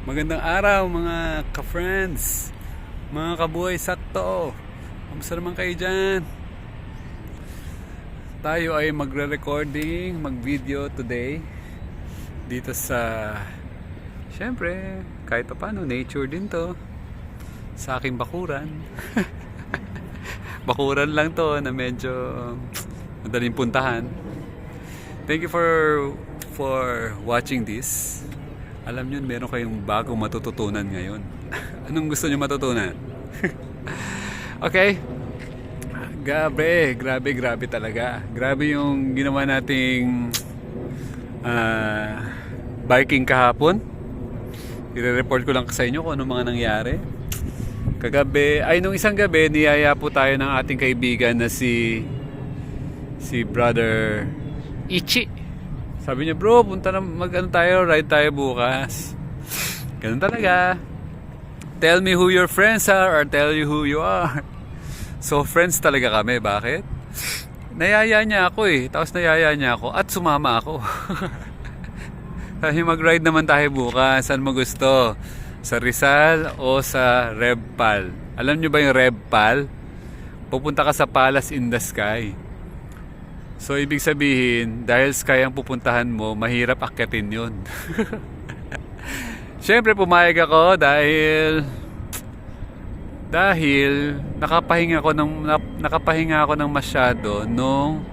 Magandang araw mga ka-friends, mga kabuhay sakto. Kamusta naman kayo dyan? Tayo ay magre-recording, mag-video today dito sa, syempre, kahit pa paano, nature din to. Sa aking bakuran. Bakuran lang to na medyo madaling puntahan. Thank you for watching this. Alam nyo, meron kayong bagong matututunan ngayon. Anong gusto nyo matutunan? Okay? Grabe talaga. Grabe yung ginawa nating biking kahapon. I-report ko lang sa inyo kung ano mga nangyari. Kagabi, nung isang gabi, niyaya po tayo ng ating kaibigan na si Brother Ichi. Sabi niya, bro, punta na, ride tayo bukas. Ganun talaga. Tell me who your friends are or tell you who you are. So, friends talaga kami. Bakit? Nayaya niya ako Tapos nayaya niya ako at sumama ako. Sabi, mag-ride naman tayo bukas. Saan mo gusto? Sa Rizal o sa Rebpal? Alam niyo ba yung Rebpal? Pupunta ka sa Palace in the Sky. So, ibig sabihin, dahil sky ang pupuntahan mo, mahirap akyatin yun. Siyempre, pumayag ako dahil nakapahinga ako ng masyado nung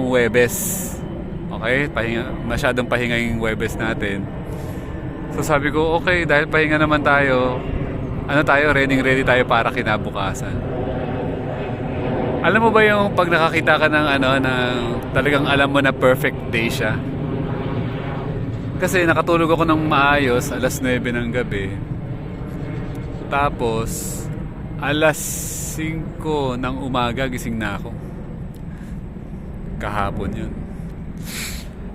Huwebes. Okay? Masyadong pahinga yung Huwebes natin. So, sabi ko, okay, dahil pahinga naman tayo, ready tayo para kinabukasan. Alam mo ba yung pag nakakita ka ng talagang alam mo na perfect day siya? Kasi nakatulog ako ng maayos, alas 9 ng gabi. Tapos, alas 5 ng umaga gising na ako. Kahapon yun.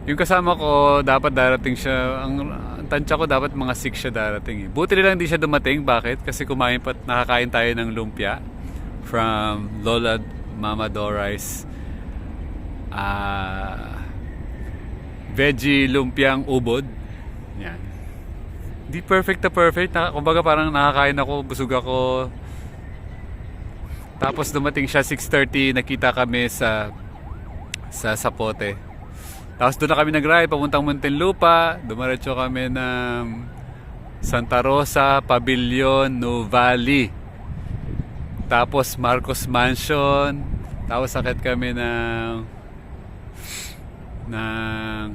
Yung kasama ko, dapat darating siya, ang tansya ko dapat mga 6 siya darating. Buti nilang hindi siya dumating. Bakit? Kasi nakakain tayo ng lumpia from Lola Mama Doray's veggie lumpiang ubod. Yan. Di perfect na perfect. Kumbaga parang nakakain ako, busog ako. Tapos dumating siya 6:30, nakita kami sa Sapote. Tapos doon na kami nag-ride papuntang Muntinlupa. Dumiretso kami ng Santa Rosa, Pavilion, Nuvali. Tapos Marcos Mansion. Tapos sakit kami ng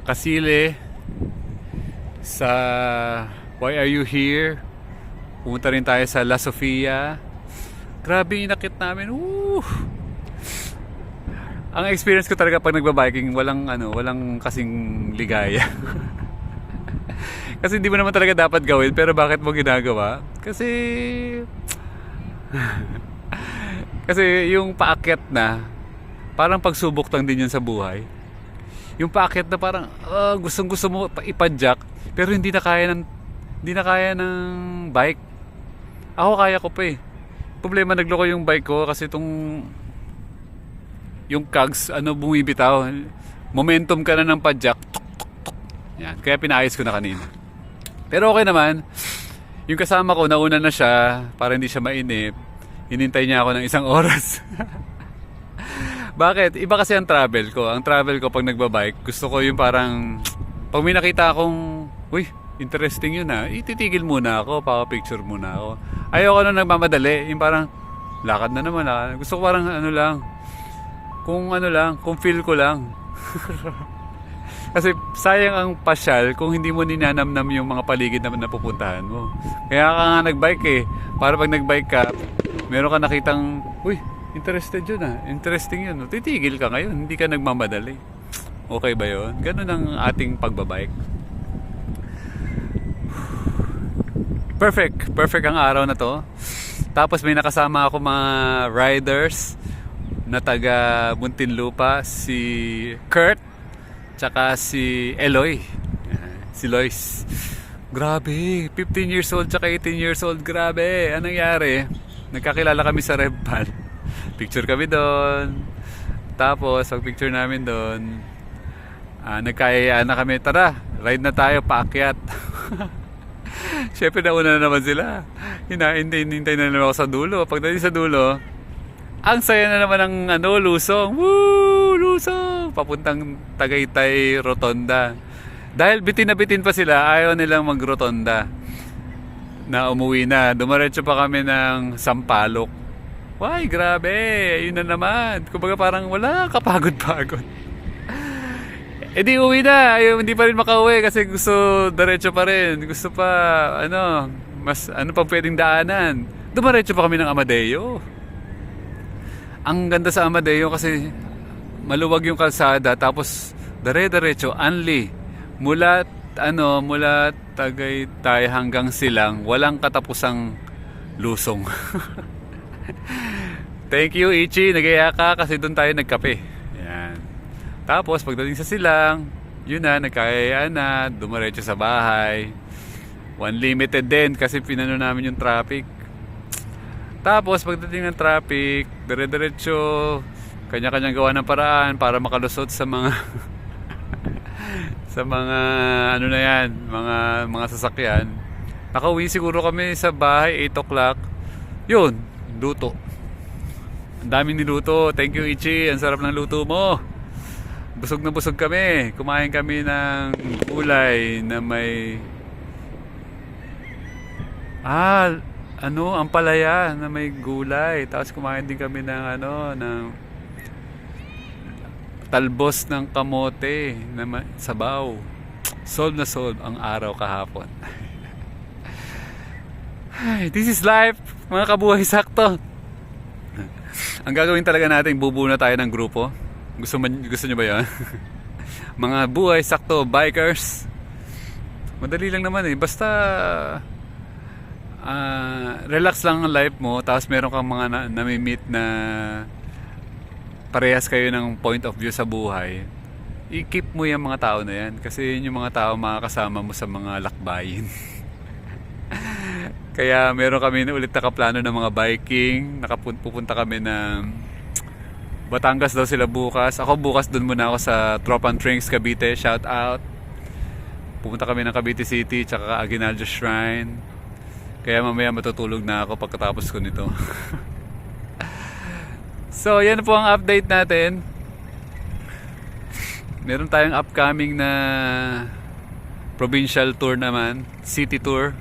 Kasile sa Why Are You Here. Pumunta rin tayo sa La Sofia. Grabe yung inakit namin. Ang experience ko talaga pag nagbabiking, walang kasing ligaya. Kasi hindi mo naman talaga dapat gawin, pero bakit mo ginagawa? Kasi yung paakyat na, parang pagsubok lang din yun sa buhay. Yung paakyat na parang gustong-gusto mo ipadyak, pero hindi na kaya ng bike. Ako kaya ko pa Problema, nagloko yung bike ko kasi yung cogs bumibitaw. Momentum ka na ng padyak. Yan, kaya pinayos ko na kanina. Pero okay naman. Yung kasama ko, nauna na siya para hindi siya mainip. Hinintay niya ako ng 1 oras. Bakit? Iba kasi ang travel ko. Ang travel ko pag nagbabike, gusto ko yung parang, pag may nakita akong, interesting yun ititigil muna ako, picture muna ako. Ayoko na nagmamadali. Yung parang, lakad na naman. Gusto ko parang kung feel ko lang. Kasi sayang ang pasyal kung hindi mo ninanamnam yung mga paligid na napupuntahan mo. Kaya ka nga nagbike para pag nagbike ka, meron ka nakitang, interested yun interesting yun. Titigil ka ngayon, hindi ka nagmamadali. Okay ba yun? Ganun ang ating pagbabike. Perfect ang araw na to. Tapos may nakasama ako mga riders na taga Muntinlupa, si Kurt, tsaka si Eloy. Si Lois. Grabe, 15 years old tsaka 18 years old. Grabe, anong nangyari? Nagkakilala kami sa Rebpal. Picture kami doon. Tapos, pag picture namin doon, nagkayayaan na kami, tara, ride na tayo, paakyat. Siyempre nauna na naman sila. Hinahintay na naman ako sa dulo. Pagdating sa dulo, ang saya na naman ng lusong. Woo! Lusong! Papuntang Tagaytay Rotonda. Dahil bitin na bitin pa sila, ayaw nilang mag-rotonda. Na umuwi na. Dumaretso pa kami ng Sampaloc. Why, grabe! Yun na naman. Kumbaga parang wala kapagod-pagod. Eh di uwi na. Ayaw, hindi pa rin makauwi kasi gusto diretso pa rin. Gusto pa, mas ano pa pwedeng daanan. Dumaretso pa kami ng Amadeo. Ang ganda sa Amadeo kasi maluwag yung kalsada tapos dire-diretso, Anli. Mula Tagaytay hanggang Silang, walang katapusang lusong. Thank you, Ichi. Nagaya ka kasi doon tayo nagkape. Yan. Tapos, pagdating sa Silang, yun na, nagkayaan na, dumiretso sa bahay. Unlimited din kasi pinano namin yung traffic. Tapos, pagdating ng traffic, dire-diretso, kanya-kanyang gawa ng paraan para makalusot sa mga sa mga ano na yan, mga sasakyan. Nakauwi siguro kami sa bahay 8 o'clock. Yun, luto. Ang daming niluto. Thank you, Ichi. Ang sarap ng luto mo. Busog na busog kami. Kumain kami ng gulay na may ampalaya na may gulay. Tapos kumain din kami ng ng talbos ng kamote na sabaw. Solve na solve ang araw kahapon. Ay, this is life, mga kabuhay sakto. Ang gagawin talaga natin, bubuo na tayo ng grupo. Gusto nyo ba yun? Mga buhay sakto bikers. Madali lang naman basta relax lang ang life mo, tapos meron kang mga nami-meet na parehas kayo ng point of view sa buhay. I-keep mo yung mga tao na yan kasi yun yung mga tao makakasama mo sa mga lakbayin. Kaya meron kami na ulit nakaplano ng mga biking. Pupunta kami ng Batangas daw sila bukas. Ako bukas dun muna ako sa Tropan Trinks Cavite. Shout out. Pupunta kami ng Cavite City tsaka Aguinaldo Shrine. Kaya mamaya matutulog na ako pagkatapos ko nito. So, yan po ang update natin. Meron tayong upcoming na provincial tour naman, city tour.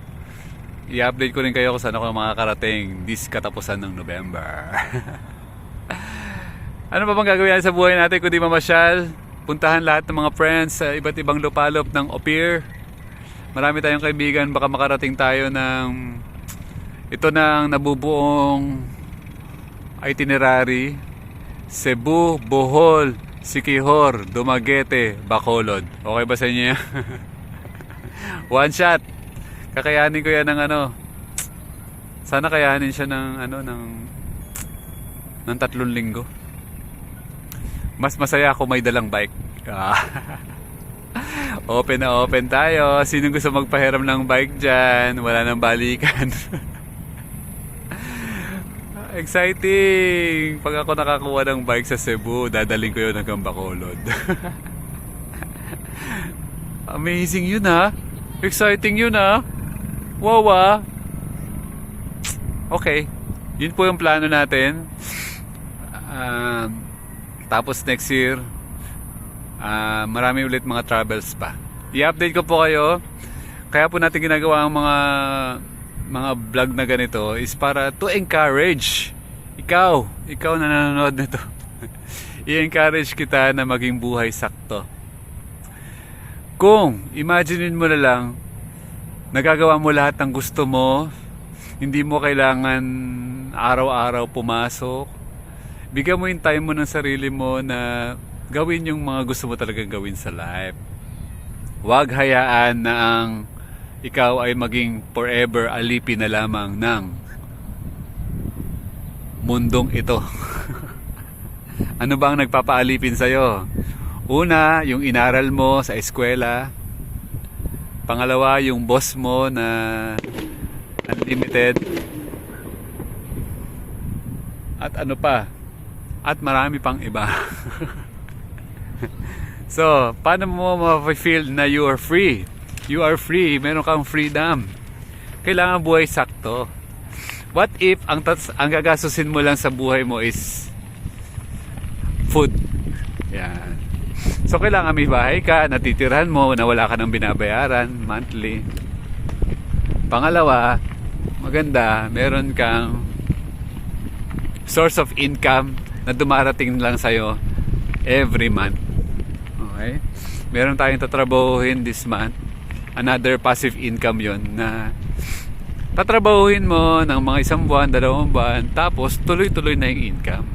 I-update ko rin kayo kung saan ako makakarating this katapusan ng November. Ano pa bang gagawin sa buhay natin kundi mamasyal? Puntahan lahat ng mga friends sa iba't ibang lupalop ng Opir. Marami tayong kaibigan, baka makarating tayo ng ito ng nabubuong itinerary: Cebu, Bohol, Siquijor, Dumaguete, Bacolod. Okay ba sa inyo yan? One shot. Kakayanin ko yan ng sana kayanin siya ng ng 3 linggo. Mas masaya ako may dalang bike. Open na open tayo. Sino gusto magpahiram ng bike dyan? Wala nang balikan. Exciting! Pag ako nakakuha ng bike sa Cebu, dadaling ko yun hanggang Bacolod. Amazing yun Exciting yun Wow Okay. Yun po yung plano natin. Tapos next year, marami ulit mga travels pa. I-update ko po kayo. Kaya po natin ginagawa ang mga vlog na ganito is para to encourage ikaw na nanonood nito. I-encourage kita na maging buhay sakto. Kung imaginein mo na lang nagagawa mo lahat ng gusto mo, hindi mo kailangan araw-araw pumasok, bigyan mo yung time mo ng sarili mo na gawin yung mga gusto mo talagang gawin sa life. Huwag hayaan na ang ikaw ay maging forever alipin na lamang ng mundong ito. Ano ba ang nagpapaalipin sa'yo? Una, yung inaral mo sa eskwela. Pangalawa, yung boss mo na unlimited. At ano pa? At marami pang iba. So, paano mo ma-feel na you are free? You are free. Meron kang freedom. Kailangan buhay sakto. What if ang gagastusin mo lang sa buhay mo is food? Yan. So kailangan may bahay ka, natitirhan mo, na wala ka nang binabayaran monthly. Pangalawa, maganda, meron kang source of income na dumarating lang sa'yo every month. Okay? Meron tayong tatrabahuhin this month. Another passive income yon na tatrabahuhin mo ng mga 1 buwan, 2 buwan, tapos tuloy-tuloy na yung income.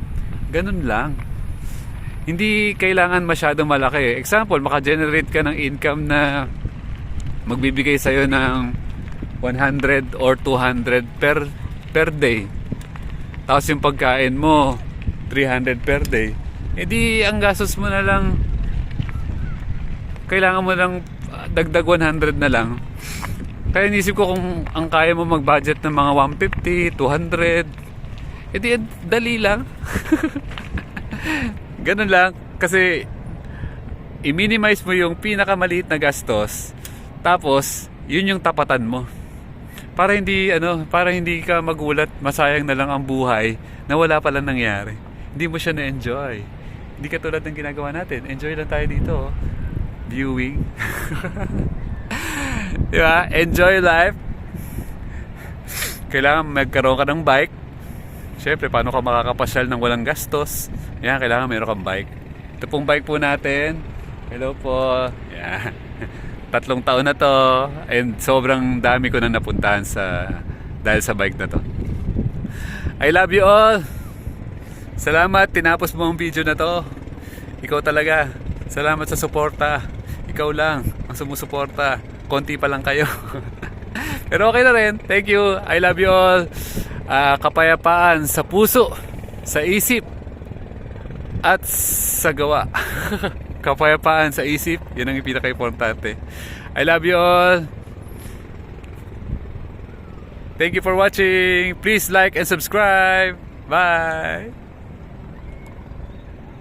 Ganun lang. Hindi kailangan masyadong malaki. Example, maka-generate ka ng income na magbibigay sa'yo ng 100 or 200 per day. Tapos yung pagkain mo 300 per day. E di ang gastos mo na lang, kailangan mo lang dagdag 100 na lang. Kaya inisip ko kung ang kaya mo mag-budget ng mga 150, 200, edi dali lang. Ganun lang. Kasi i-minimize mo yung pinakamaliit na gastos, tapos yun yung tapatan mo. Para hindi ka magulat, masayang na lang ang buhay na wala pala nangyari. Hindi mo siya na-enjoy. Hindi katulad ng ginagawa natin. Enjoy lang tayo dito. Viewing. Diba? Enjoy life. Kailangan magkaroon ka ng bike. Siyempre, paano ka makakapasyal ng walang gastos? Yan, kailangan meron kang bike. Ito pong bike po natin. Hello po. Yan. 3 taon na to. And sobrang dami ko na napuntahan dahil sa bike na to. I love you all. Salamat, tinapos mo ang video na to. Ikaw talaga. Salamat sa suporta. Ikaw lang ang sumusuporta. Konti pa lang kayo. Pero okay na rin. Thank you. I love you all. Kapayapaan sa puso, sa isip, at sa gawa. Kapayapaan sa isip, yun ang pinaka-importante. I love you all. Thank you for watching. Please like and subscribe. Bye.